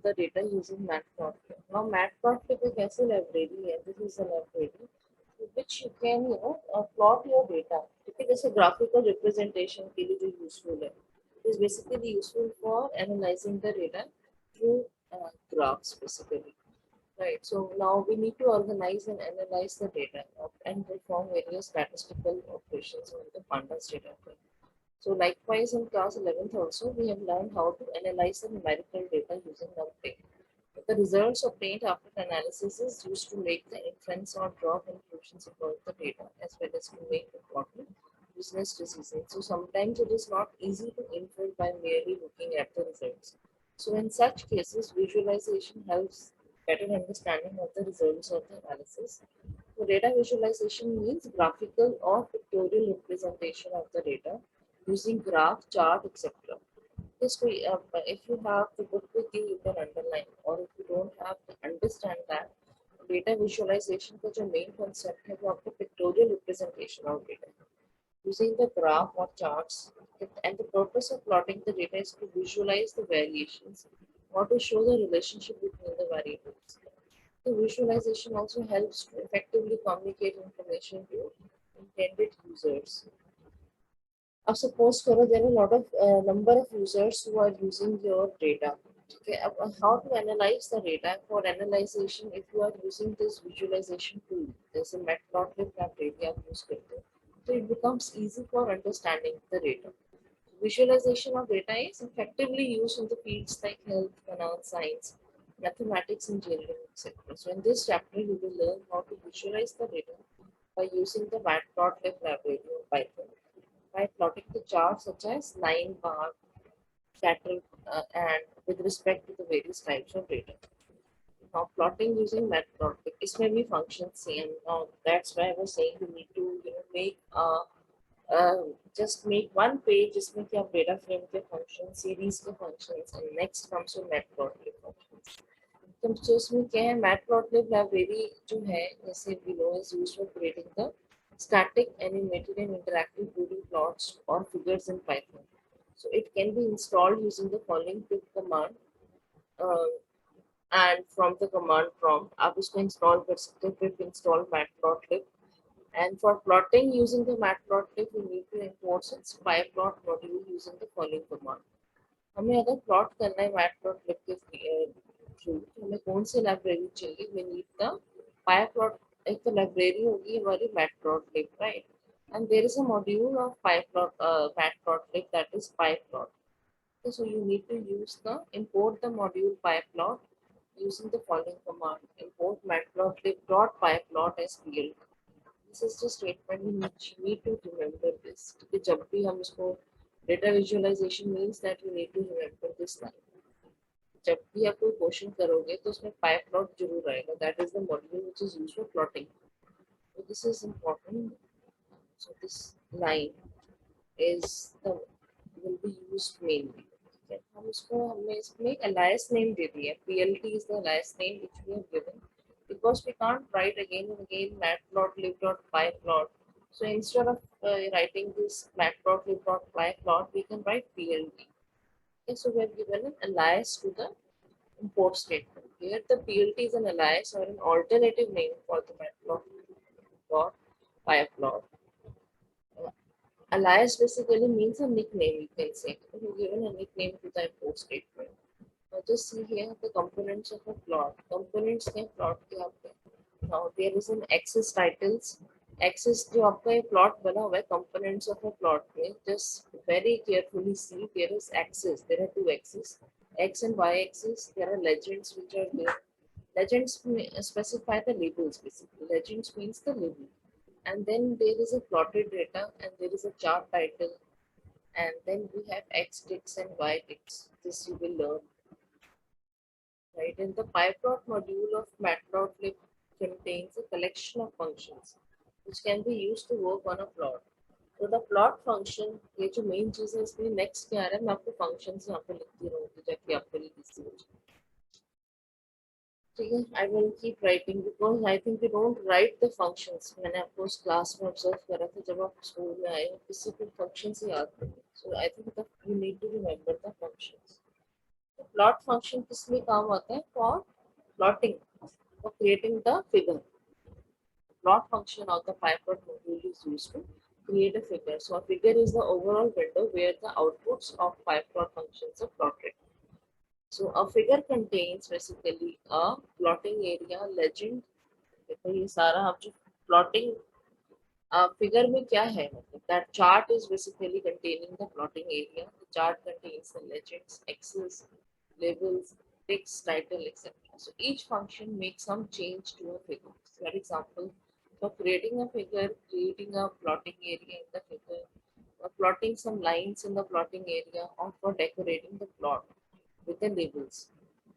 the data using Matplotlib. Now Matplotlib is ऐसी library है, this is a library through which you can plot your data. ठीक है, जैसे graphical representation के लिए जो useful है. It is basically useful for analyzing the data through graphs basically. Right. So now we need to organize and analyze the data and perform various statistical operations on the pandas data frame. So likewise in class 11th also we have learned how to analyze the numerical data using NumPy. The results obtained after analysis is used to make the inference or draw conclusions about the data as well as to make important business decisions. So sometimes it is not easy to infer by merely looking at the results. So in such cases, visualization helps better understanding of the results of the analysis. So data visualization means graphical or pictorial representation of the data using graph, chart, etc. Just if you have the book with you, you can underline, or if you don't have to understand that, data visualization का जो main concept है वो आपको pictorial representation of data using the graph or charts, and the purpose of plotting the data is to visualize the variations or to show the relationship between the variables. The visualization also helps to effectively communicate information to intended users. Now suppose there are a lot of number of users who are using your data. Okay, how to analyze the data? For analyzation, if you are using this visualization tool, there's a Matplotlib library I've used it. So it becomes easy for understanding the data. Visualization of data is effectively used in the fields like health, finance, science, mathematics, engineering, etc. So in this chapter, you will learn how to visualize the data by using the Matplotlib library or Python, by plotting the charts such as line, bar, scatter, and with respect to the various types of data. Now plotting using Matplotlib, इसमें भी functions same. Now that's why I was saying you need to make just make one page जिसमें कि आप data frame के functions, series के functions, and next comes to Matplotlib functions. तो इसमें क्या है, Matplotlib library जो है जैसे below is used for creating the static, animated, and interactive 2D plots or figures in Python. So it can be installed using the following pip command, and from the command prompt आप इसको install कर सकते हो, pip install Matplotlib. And for plotting using the Matplotlib, we need to import its Pyplot module using the following command. हमें अगर plot करना है Matplotlib के through, तो हमें कौन सी library चाहिए? We need the Pyplot. एक तो library होगी हमारी Matplotlib, right? And there is a module of Matplotlib, that is Pyplot. Okay, so you need to import the module Pyplot using the following command: import matplotlib.pyplot as PLT. This is the statement we need to remember this. क्योंकि जब भी हम इसको data visualization means that you need to remember this line. जब भी आप कोई question करोगे तो उसमें pyplot जरूर आएगा. That is the module which is used for plotting. So this is important. So this line will be used mainly. Okay. हमने इसमें एक alias name दे दिया. PLT is the alias name which we have given, because we can't write again and again matplotlib.pyplot. So instead of writing this matplotlib.pyplot, we can write PLT. Okay, so we have given an alias to the import statement. Here the PLT is an alias or an alternative name for the matplotlib.pyplot. Alias basically means a nickname, you can say. We have given a nickname to the import statement. Now just see here the components of a plot. Components के plot के आपके. Now there is an axis titles. Axis जो आपका ये plot बना हुआ है, components of a plot में just very carefully see there is axis. There are two axes, x and y axis. There are legends which are there. Legends specify the labels basically. Legends means the label. And then there is a plotted data and there is a chart title. And then we have x ticks and y ticks. This you will learn. Right, and the Pyplot module of Matplotlib contains a collection of functions which can be used to work on a plot. So the plot function, ये जो main चीज़ है इसमें next क्या आ रहा है, मैं आपको functions यहाँ पे लिखती रहूँगी ताकि आपको easy हो जाए. ठीक है, I will keep writing because I think we don't write the functions. मैंने आपको उस class में observe करा था जब आप school में आए हो किसी को functions ही याद नहीं. So I think that you need to remember the functions. तो plot function किस लिए काम आता है? For plotting, for creating the figure. Plot function of the Pyplot module is used to create a figure. So a figure is the overall window where the outputs of Pyplot functions are plotted. So a figure contains basically a plotting area, legend. देखो ये सारा आप जो plotting figure में क्या है मतलब that chart is basically containing the plotting area. The chart contains the legends, axes, labels, text, title, etc. So each function makes some change to a figure. For example, for creating a figure, creating a plotting area in the figure, or plotting some lines in the plotting area, or for decorating the plot with the labels.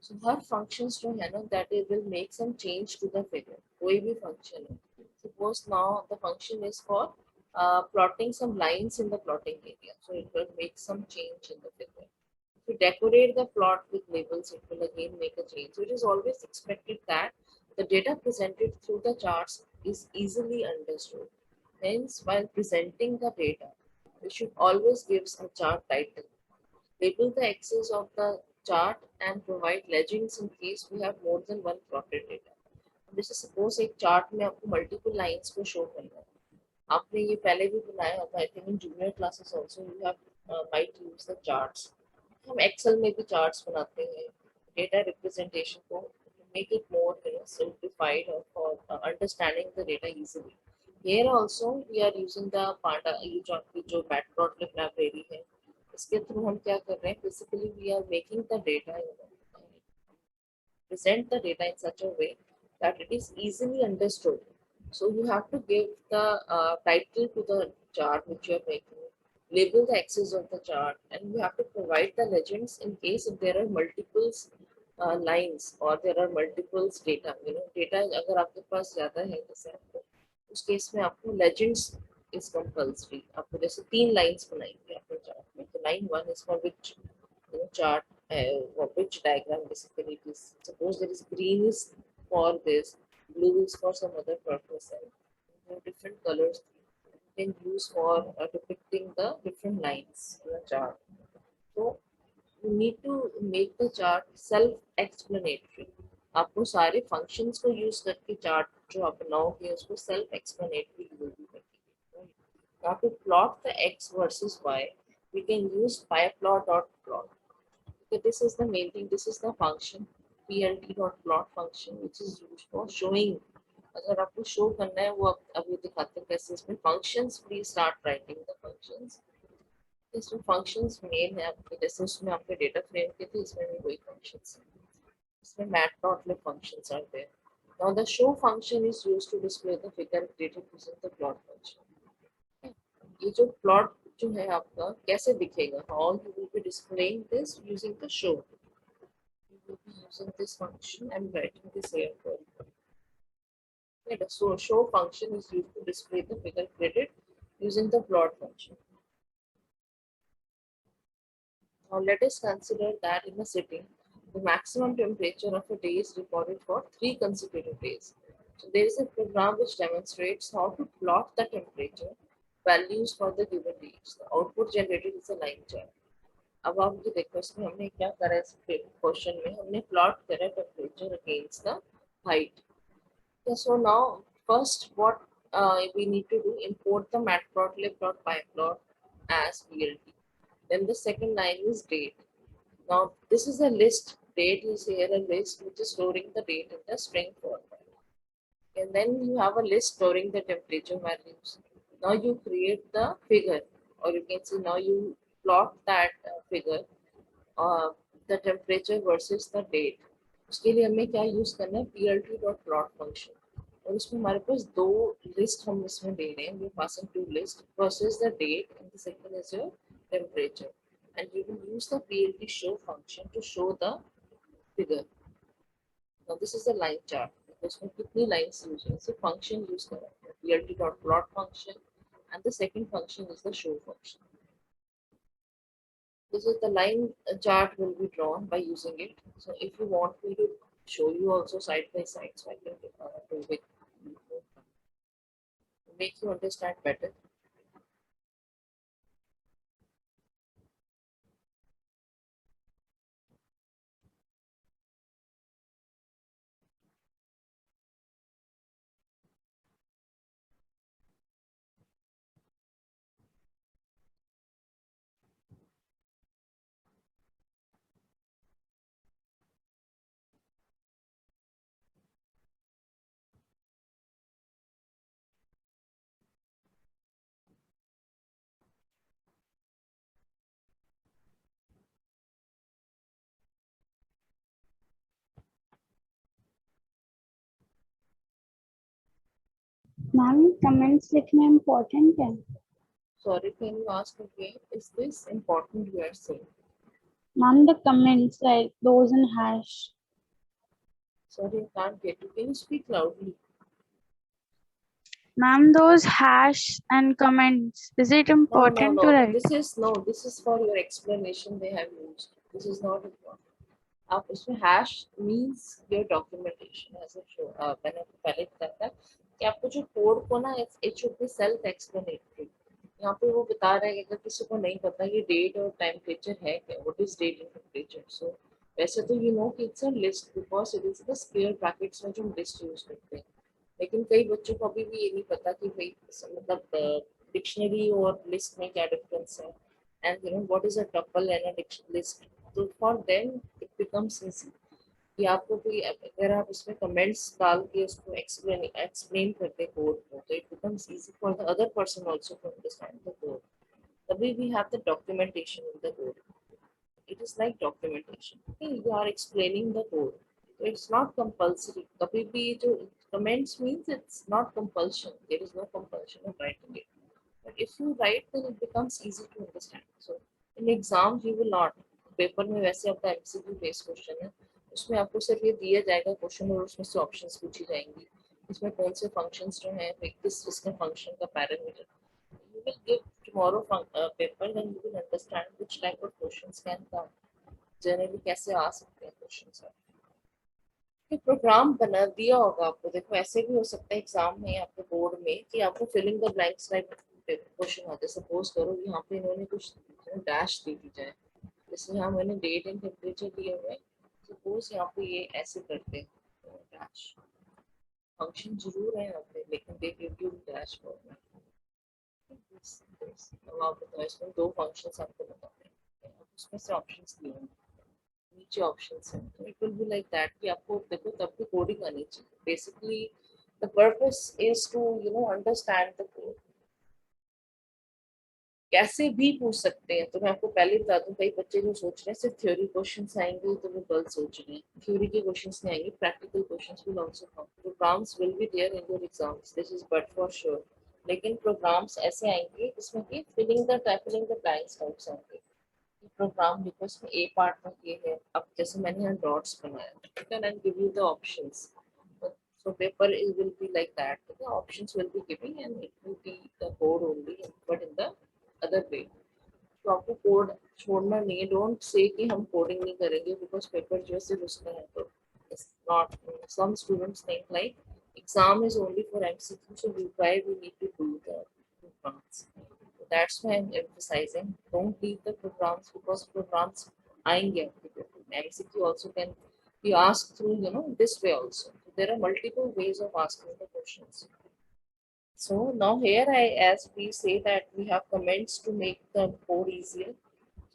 So her functions जो है ना that it will make some change to the figure. कोई भी function है. Suppose now the function is for plotting some lines in the plotting area. So it will make some change in the figure. If you decorate the plot with labels, it will again make a change. So it is always expected that the data presented through the charts is easily understood. Hence, while presenting the data, we should always give a chart title. Label the axis of the chart and provide legends in case we have more than one plotted data. जैसे suppose एक chart में आपको multiple lines को show करना है आपने ये पहले भी बनाया होगा I think in junior classes also you have might use the charts हम एक्सेल में भी चार्ट्स बनाते हैं डेटा रिप्रेजेंटेशन को make it more simplified or for understanding the data easily. Here also we are using the Panda ये जो Matplotlib library है इसके थ्रू हम क्या कर रहे हैं basically we are making the data present the data in such a way that it is easily understood. So you have to give the title to the chart which you are making, label the axis of the chart, and you have to provide the legends in case if there are multiple lines or there are multiple data. You know, data अगर आपके पास ज़्यादा है जैसे आपको उस case में आपको legends is compulsory. आपको जैसे 3 lines बनाएंगे अपने chart में. तो line 1 is for which chart which diagram basically it is. Suppose there is green is for this, blue is for some other purpose, and there are different colors you can use for depicting the different lines in a chart. So you need to make the chart self-explanatory. आपको सारे functions को use करके chart जो आप बनाओगे उसको self-explanatory will be करके. Now to plot the x versus y, we can use pyplot.plot. Okay, this is the main thing. This is the function plt.plot function which is used for showing. अगर आपको show करना है वो अभी दिखाते हैं कैसे इसमें functions. Please start writing the functions. इसमें functions main है आपके जैसे उसमें आपके data frame के थे इसमें भी वही functions हैं. इसमें matplotlib functions are there. Now the show function is used to display the figure created using the plot function. ये जो plot जो है आपका कैसे दिखेगा? How you will be displaying this using the show. You will be using this function and writing this here for you. Okay, so show function is used to display the figure created using the plot function. Now let us consider that in a city, the maximum temperature of a day is recorded for 3 consecutive days. So there is a program which demonstrates how to plot the temperature values for the given days. The output generated is a line chart. अब आप ये देखो इसमें हमने क्या करा इस question में हमने प्लॉट करा temperature against the height. So now first what we need to do, import the matplotlib.pyplot as plt. Then the second line is date. Now this is a list. Date is here a list which is storing the date in the string format. And then you have a list storing the temperature values. Now you create the figure, or you can see now you plot that figure, the temperature versus the date. उसके लिए हमें क्या use करना है plt.plot function. और इसमें हमारे पास दो लिस्ट हम इसमें दे रहे हैं. we are passing two list. First is the date and the second is your temperature. And you will use the plt show function to show the figure. Now this is the line chart. इसमें कितनी lines use है इसे function use कर रहे हैं plt.plot function and the second function is the show function. This is the line chart will be drawn by using it. So if you want me to show you also side by side, so I can do it to make you understand better. Ma'am comments लिखना important है? Sorry, can you ask again? Is this important you are saying? Ma'am the comments like those in hash. Sorry, I can't get you. Can you speak loudly? Ma'am, those hash and comments, is it No, no, important to no, no. write? This is no. This is for your explanation. They have used. This is not important. आप इसमें hash means your documentation as a show. मैंने पहले बताया था कि आपको जो code को ना it should be self explanatory. यहाँ पे वो बता रहा है कि अगर किसी को नहीं पता ये डेट और टेम्परेचर है क्या, what is date and temperature. So वैसे तो यू नो कि it's a list because it is the square brackets में जो हम लिस्ट यूज करते हैं. लेकिन कई बच्चों को अभी भी ये नहीं पता कि भाई मतलब डिक्शनरी और लिस्ट में क्या डिफरेंस है, and you know what is a tuple and a list. तो for them it becomes easy कि आपको कोई अगर आप उसमें कमेंट्स डाल के उसको एक्सप्लेन करते कोड को, तो it becomes easy for the other person also to understand the code. तभी we have the documentation in the code. It is like documentation. Okay, you are explaining the code. So it's not compulsory. कभी भी जो comments means it's not compulsion. There is no compulsion of writing it. But if you write, then it becomes easy to understand. So in exams you will not. Paper में वैसे आपका MCQ based question है, उसमें आपको सिर्फ ये दिया जाएगा क्वेश्चन और उसमें से ऑप्शंस पूछी जाएंगी. इसमें कौन से फंक्शंस जो हैं, किस इसका फंक्शन का parameter. You will give tomorrow paper, then you will understand which type of questions can come. Generally कैसे आ सकते हैं क्वेश्चन. कि प्रोग्राम बना दिया होगा आपको. देखो ऐसे भी हो सकता है एग्जाम में आपके बोर्ड में कि आपको filling the blanks type question होते हैं. सपोज करो यहाँ पे इन्होंने कुछ डैश दे दी जाए, जैसे यहाँ मैंने डेट एंड टेम्परेचर दिए हुए हैं. सपोज यहाँ पे ये ऐसे करते हैं डैश. फंक्शन जरूर है यहाँ पे लेकिन they give you dash format. अब आप बताओ इसमें दो फंक्शंस आपको बताते हैं, उसमें से ऑप्शंस दिए हैं, नीचे ऑप्शंस हैं. तो it will be like that कि आपको देखो तब भी कोडिंग आनी चाहिए. Basically the purpose is to you know understand the code. कैसे भी पूछ सकते हैं. तो मैं आपको पहले बता दूं, कई बच्चे जो सोच रहे हैं सिर्फ थ्योरी क्वेश्चंस आएंगे तो वो गलत सोच रहे हैं. थ्योरी के क्वेश्चंस नहीं आएंगे, practical questions will also come. Programs will be there in your exams, this is but for sure. लेकिन प्रोग्राम्स ऐसे आएंगे जिसमें कि फिलिंग द ब्लैंक्स टाइप्स आएंगे. प्रोग्राम लिखो इसमें ए पार्ट में ये है. अब जैसे मैंने यहाँ डॉट्स बनाया, ठीक है, and give you the options. So paper is will be like that. The options will be giving and it will be the code only, but in the other way. तो आपको कोड छोड़ना नहीं है. Don't say कि हम coding नहीं करेंगे because paper जो है सिर्फ उसका है. तो not. Some students think like exam is only for MCQ, so why we need to do the programs. That's why I'm emphasizing don't leave the programs because programs आएंगे आपके पेपर में. MCQ also can be asked through you know this way also. There are multiple ways of asking the questions. So now here as we say that we have comments to make the code easier.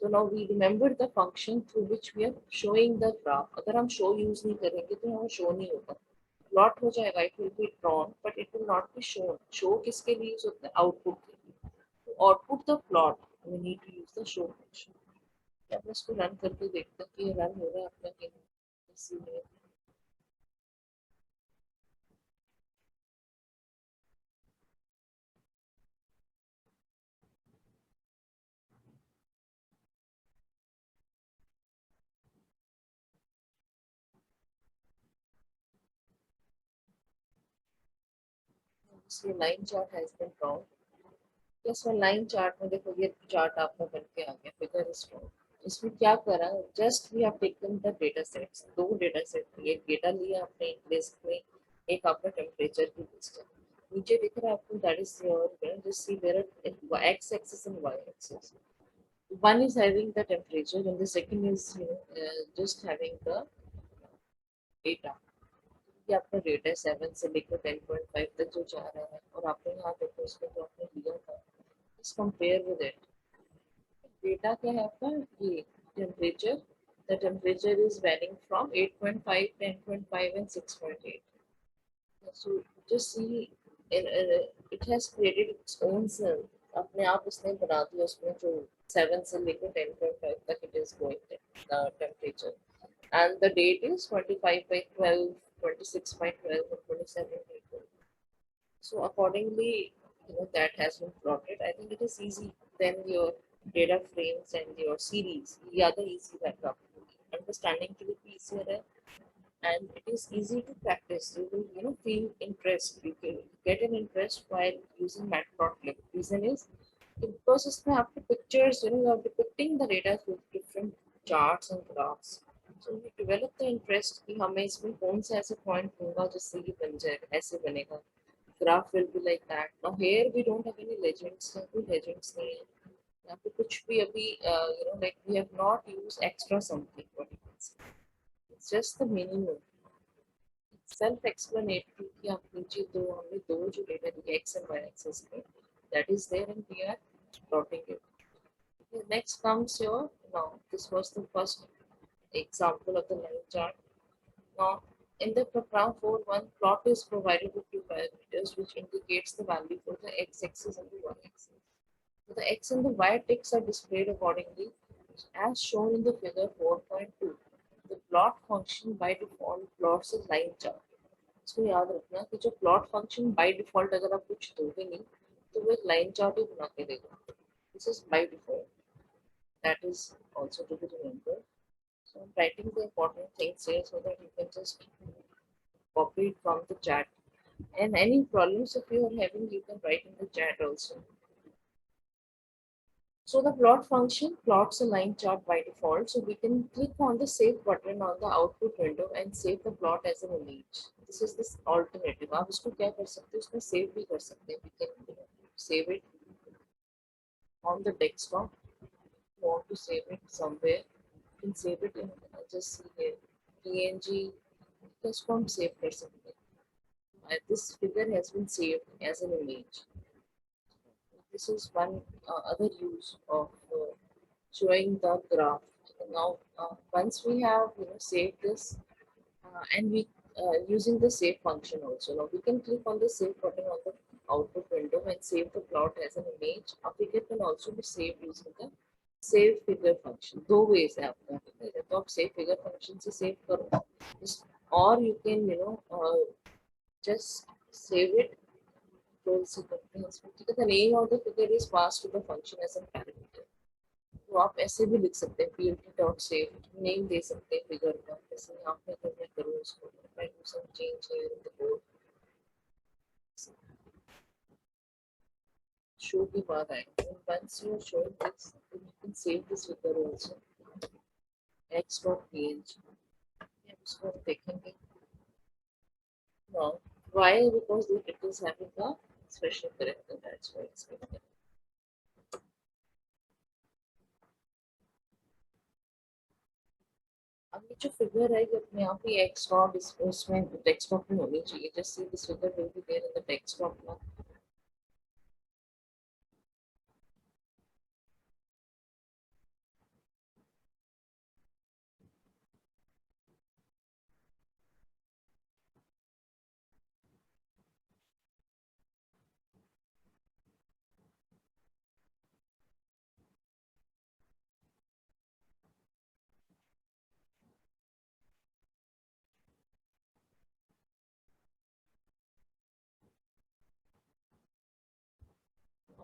So now we remember the function through which we are showing the graph. अगर हम show use नहीं करेंगे तो हमें show नहीं होगा. Plot हो जाएगा, it will be drawn, but it will not be shown. Show किसके लिए use होता है? Output के लिए. To output the plot, we need to use the show function. अब इसको रन करके देखते हैं कि रन हो रहा है अपना कि नहीं. इसलिए line chart has been drawn. इसमें लाइन चार्ट में देखो ये चार्ट आपका बन के आ गया. Figure is drawn. इसमें क्या करा, just we have taken the data sets. दो डेटा सेट, एक डेटा लिया आपने एक लिस्ट में, एक आपका टेम्परेचर की लिस्ट है. नीचे दिख रहा है आपको that is your just see there are X axis and Y axis. One is having the temperature and the second is just having the data. ये आपका डेटा है 7 से लेकर 10.5 तक जो जा रहा है. और आपने यहाँ देखो इसमें जो आपने लिया था, just compare with it. Data क्या है आपका, ये temperature. The temperature is varying from 8.5, 10.5 and 6.8. So just see it has created its own cell. अपने आप उसने बना दिया उसमें जो 7 से लेकर 10.5 तक it is going temperature. And the date is 25 by 12, 26 by 12 and 27 by 12. So accordingly, that has been plotted. I think it is easy. Then your data frames and your series, yeah, the easy backup. Understanding to be easier and it is easy to practice. You will, feel interest. You can get an interest while using Matplotlib. Reason is because इसमें आपके pictures, you are depicting the data with different charts and graphs. So you develop the interest कि हमें इसमें कौन सा ऐसे point होगा जिससे ये बन जाएगा, ऐसे बनेगा. Graph will be like that. Now here we don't have any legends. कोई legends नहीं है. यहाँ पे कुछ भी अभी, like we have not used extra something. What you can say. It's just the minimum. Self explanatory कि आप नीचे दो हमने दो जो डेटा दिए एक्स एंड वाई एक्सेस पे that is there and we are plotting it. Next comes your now this was the first example of the line chart. Now in the program 4.1 plot is provided with two parameters which indicates the value for the x-axis and the y-axis. So the x and the y ticks are displayed accordingly as shown in the figure 4.2. The plot function by default plots a line chart. इसको याद रखना कि जो plot function by default अगर आप कुछ दोगे नहीं तो वो एक लाइन चार्ट ही बना के देगा. This is by default. That is also to be remembered. So I'm writing the important things here so that you can just copy it from the chat. And any problems if you are having, you can write in the chat also. So the plot function plots a line chart by default. So we can click on the save button on the output window and save the plot as an image. This is this alternative. आप इसको क्या कर सकते हैं? इसमें save भी कर सकते हैं. We can, save it on the desktop. You want to save it somewhere? You can save it in, just see here, PNG. इसको हम save कर सकते हैं. This figure has been saved as an image. This is one other use of showing the graph. Now, once we have saved this, and we using the save function also. Now we can click on the save button on the output window and save the plot as an image. A figure can also be saved using the save figure function. दो ways है आपका. तो आप save figure function से save करो, or you can just save it. The name of the figure is passed to the function as a parameter. तो आप ऐसे भी लिख सकते हैं plt डॉट सेव नेम दे सकते हैं फिगर का. जैसे यहाँ पे अगर मैं करूँ इसको मैं do some change here in the code show के बाद आएगा. once you show this then you can save this figure also x.png. इसको हम देखेंगे now. Why? Because it is having a special character, that's why it's given. अब ये जो figure है ये अपने आप ही एक्सटॉप इसमें डेस्कटॉप में होनी चाहिए. Just see this figure will be there in the desktop now.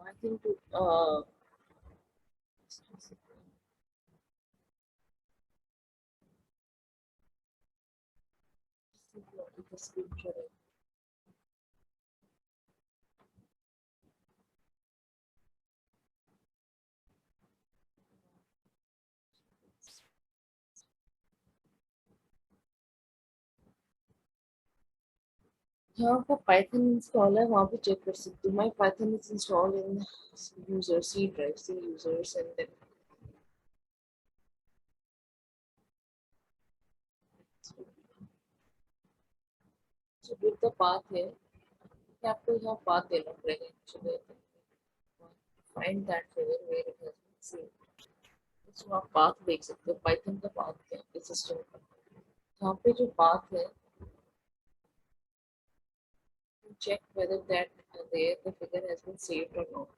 I think to the scripture. यहाँ पर पाइथन इंस्टॉल है वहाँ पे चेक कर सकते हो. My Python is installed in user C drive C users and then so with the path है कि आपको यहाँ पाथ देना पड़ेगा actually. Find that figure where it has been saved. इसमें आप पाथ देख सकते हो पाइथन का पाथ क्या है सिस्टम का. यहाँ पे जो पाथ है check whether that there the figure has been saved or not.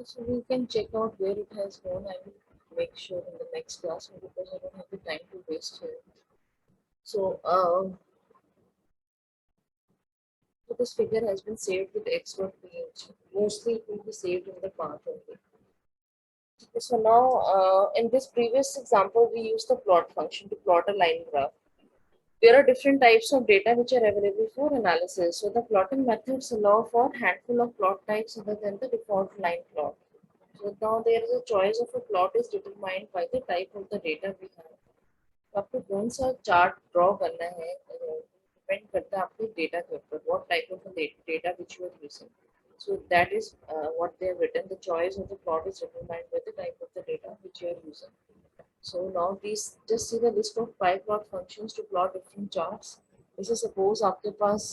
So we can check out where it has gone. I will make sure in the next class because I don't have the time to waste here. So, so this figure has been saved with expert PH. Mostly it will be saved in the path only. Okay, so now, in this previous example, we used the plot function to plot a line graph. There are different types of data which are available for analysis. So the plotting methods allow for a handful of plot types other than the default line plot. So now there is a choice of a plot is determined by the type of the data we have. तो आपको कौन सा chart draw करना है depend करता है आपके data के ऊपर what type of data which you are using so that is what they have written the choice of the plot is determined by the type of the data which you are using. So now these just see the list of Pyplot functions to plot different charts. जैसे suppose आपके पास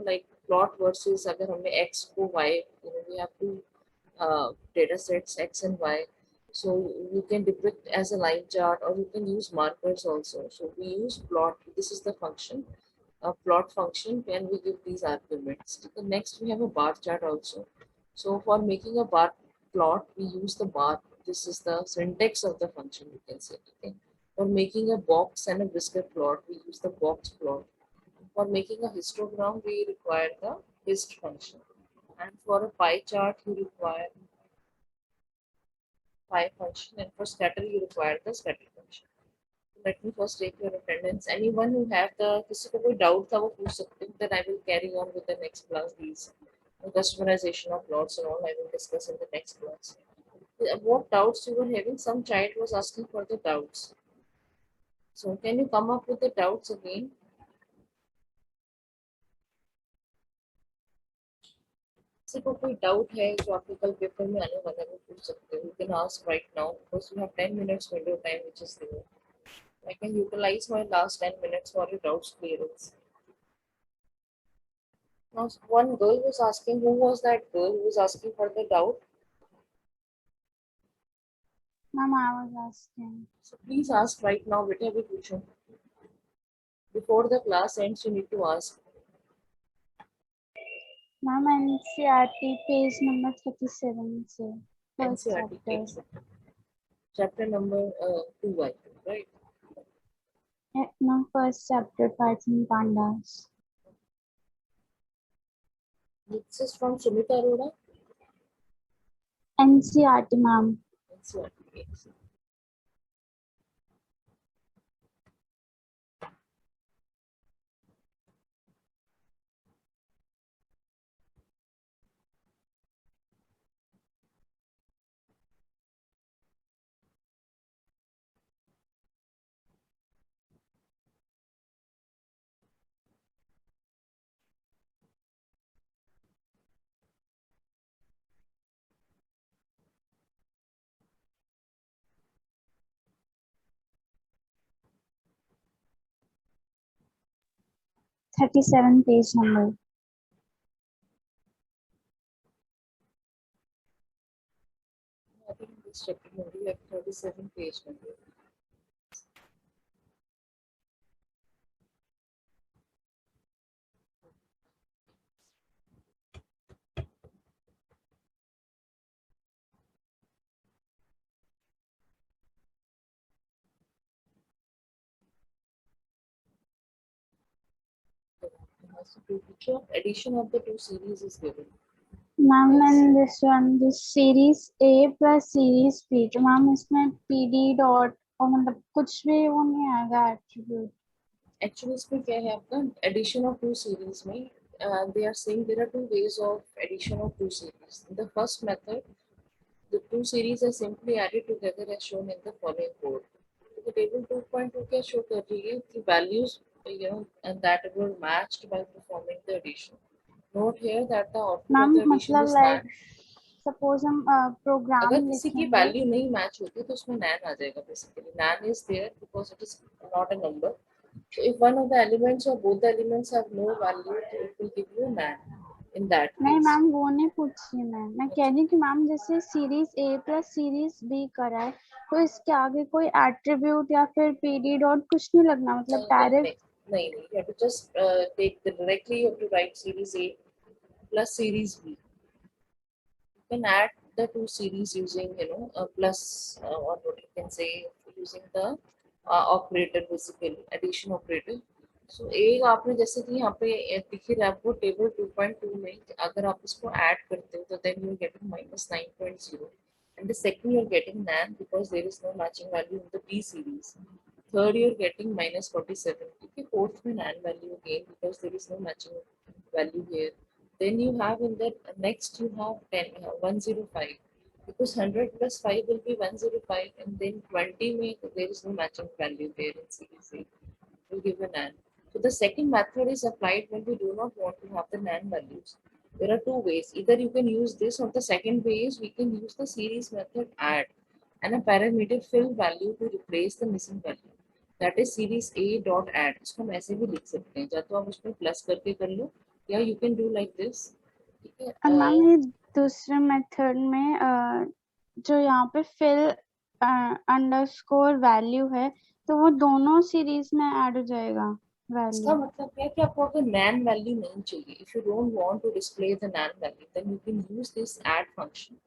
like plot versus अगर हमें x को y we have to data sets x and y. So you can depict as a line chart or you can use markers also. So we use plot. This is the function. A plot function when we give these arguments. Okay, next we have a bar chart also. So for making a bar plot, we use the bar. This is the syntax of the function, you can say. Okay. For making a box and a whisker plot, we use the box plot. For making a histogram, we require the hist function. And for a pie chart, you require pie function, and for scatter, you require the scatter function. Let me first take your attendance. Anyone who have the किसी को कोई doubt था वो पूछ सकते हैं. Then I will carry on with the next class. These customization of plots and all I will discuss in the next class. What doubts you were having? Some child was asking for the doubts. So can you come up with the doubts again? किसी को कोई doubt है जो आपके कल paper में आने वाला है वो पूछ सकते हो. You can ask right now because you have 10 minutes window time which is there. I can utilize my last 10 minutes for your doubts clearance. Now, one girl was asking, who was that girl who was asking for the doubt? Ma'am, I was asking. So please ask right now, beta bhi pucho. Before the class ends, you need to ask. Ma'am, NCRT page number 37 से first NCRT chapter. chapter number 2, I think, right? No, first chapter, Python pandas. This is from Sumita Arora. NCRT, ma'am. NCRT. 37 page number. I think this chapter only have 37 page number. So the picture of addition of the two series is given. Ma'am, Yes. and this one, this series A plus series B. तो ma'am इसमें PD dot और मतलब कुछ भी वो नहीं आएगा attribute. Actually इसमें क्या है आपका addition of two series में they are saying there are two ways of addition of two series. The first method, the two series are simply added together as shown in the following code. तो table 2.2 क्या show कर रही है कि values and that were matched by performing the addition. Note here that the output Ma'am of the addition मतलब is like NaN. suppose हम program अगर किसी की लिखेंगे. वैल्यू नहीं मैच होती तो उसमें NaN आ जाएगा basically. NaN is there because it is not a number. So if one of the elements or both the elements have no value, it will give you NaN in that नहीं case. Ma'am वो नहीं पूछी मैं कह रही कि ma'am जैसे series A plus series B करा है तो इसके आगे कोई एट्रीब्यूट या फिर पीडी डॉट कुछ नहीं लगना मतलब डायरेक्ट. नहीं, you have to just take directly you have to write series A plus series B. You can add the two series using plus or what you can say using the operator basically addition operator. So एक आपने जैसे कि यहाँ पे दिख रहा है आपको टेबल 2.2 में अगर आप इसको ऐड करते हो तो then you are getting minus 9.0 and the second you are getting nan because there is no matching value in the B series. Third you are getting minus 47. Okay, fourth में nan value again because there is no matching value here. Then you have in the next you have 10 105 because 100 plus 5 will be 105 and then 20 may there is no matching value there in series A. Will give an AND. So the second method is applied when we do not want to have the NAND values. There are two ways. Either you can use this or the second way is we can use the series method add and a parameter fill value to replace the missing value. That is series A dot add. इसको हम ऐसे भी लिख सकते हैं या तो आप उसमें प्लस करके कर लो या you can do like this. ठीक है और मैम ये दूसरे मेथड में जो यहाँ पे फिल अंडरस्कोर वैल्यू है तो वो दोनों सीरीज में ऐड हो जाएगा इसका वैल्यू। मतलब क्या है कि आपको अगर NaN वैल्यू नहीं चाहिए if you don't want to display the NaN value then you can use this add function.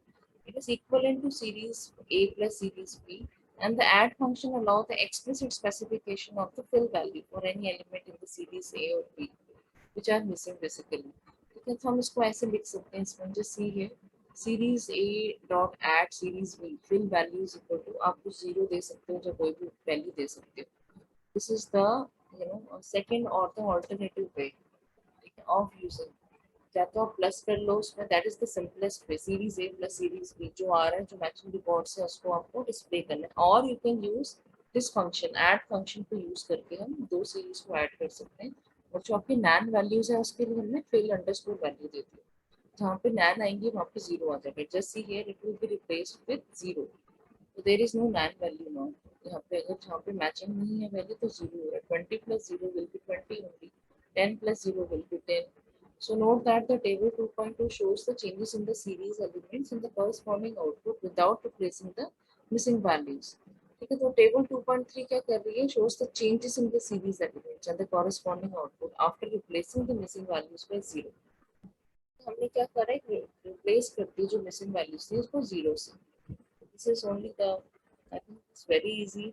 It is equivalent to series A plus series B, and the add function allows the explicit specification of the fill value for any element in the series A or B, which are missing basically. ठीक है तो हम इसको ऐसे लिख सकते हैं इसमें just see here series A dot add series B fill value is equal to आप कुछ जीरो दे सकते हो या कोई भी वैल्यू दे सकते हो. This is the second or the alternative way of using. या तो आप प्लस कर लो उसमें that is the simplest way series A plus series B जो आ रहा है जो मैचिंग रिकॉर्ड्स है उसको आपको डिस्प्ले करना है और you can use this function add function को यूज करके हम दो सीरीज को ऐड कर सकते हैं और जो आपकी नैन वैल्यूज है उसके लिए हमने फिल अंडरस्कोर वैल्यू दे दी जहाँ पे नैन आएंगी वहाँ पे जीरो आ जाएगा just see here it will be replaced with zero. So there is no NaN value now. यहाँ पे अगर जहाँ पे मैचिंग नहीं है वैल्यू तो जीरो है 20 plus 0 will be 20 only 10 plus 0 will be 10. So note that the table 2.2 shows the changes in the series elements in the corresponding output without replacing the missing values. ठीक है तो table 2.3 क्या कर रही है shows the changes in the series elements and the corresponding output after replacing the missing values by 0. हमने क्या करा है रिप्लेस कर दी जो मिसिंग वैल्यूज थी उसको जीरो से. This is only the I think it's very easy.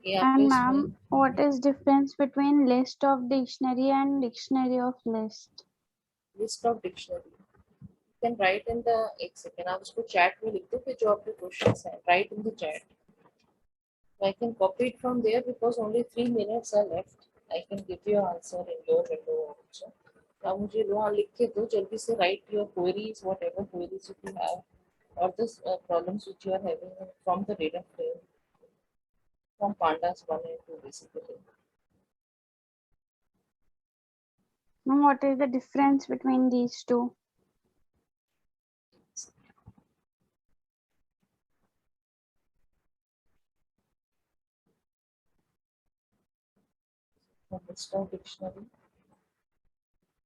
ये आपको एंड मैम इसमें what is difference between list of dictionary and dictionary of list? list of dictionary you can write in the एक second आप उसको chat में लिख दो फिर जो आपके क्वेश्चंस हैं write in the chat. So I can copy it from there because only 3 minutes are left. I can give you answer in your window also. तो आप मुझे वहाँ लिख के दो जल्दी से write your queries whatever queries you have or the problems which you are having from the data frame from pandas 1 and 2 basically. Ma'am what is the difference between these two? List of dictionary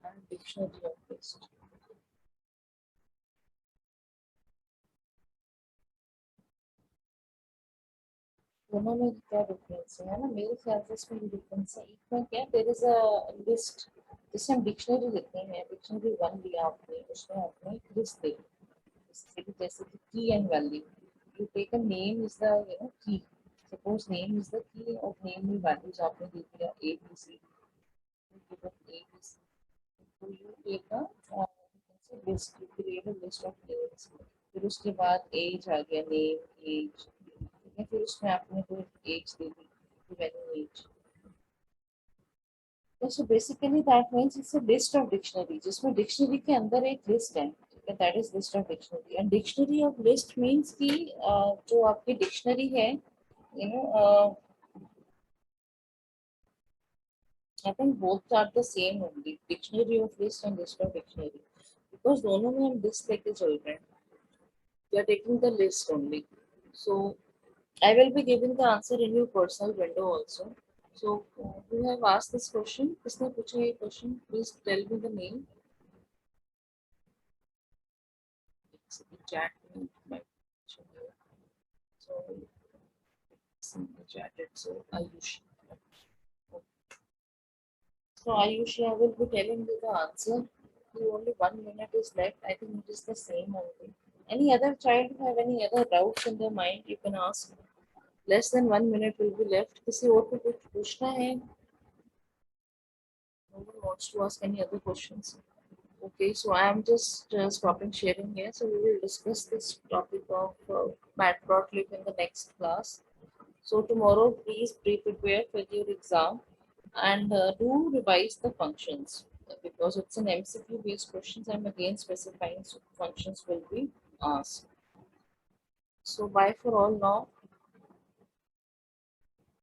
and dictionary of list. दोनों में क्या difference है ना मेरे ख्याल से इसमें भी डिफरेंस है. एक में क्या देयर इज अ लिस्ट जिसे हम डिक्शनरी लेते हैं डिक्शनरी वन लिया आपने उसमें आपने एक लिस्ट दे जैसे कि key and value you take a name is the key suppose name is the key और नेम में वैल्यूज आपने दे दिया A B C given A B C तो you take a list you create a list of names फिर उसके बाद as आ गया नेम एज ठीक है फिर उसमें आपने कोई एज दे दी given age. So basically that means it's a list of dictionary जिसमें डिक्शनरी के अंदर एक लिस्ट है that is list of dictionary and dictionary of list means कि जो आपकी डिक्शनरी है you know I think both are the same only dictionary of list and list of dictionary because दोनों में हम लिस्ट लेके चल रहे हैं we are taking the list only. So I will be giving the answer in your personal window also. So, who have asked this question? किसने पूछा ये question? Please tell me the name. It's in the chat. My question here. So, it's in the chat. It's Ayushi. So, Ayushi, I will be telling you the answer. Only 1 minute is left. I think it is the same only. Any other child who have any other doubts in their mind, you can ask. Less than 1 minute will be left. किसी और को कुछ पूछना है? No one wants to ask any other questions. Okay, so I am just stopping sharing here. So we will discuss this topic of Matplotlib in the next class. So tomorrow, please prepare for your exam and do revise the functions because it's an MCQ based questions. I'm again specifying so functions will be asked. So bye for all now.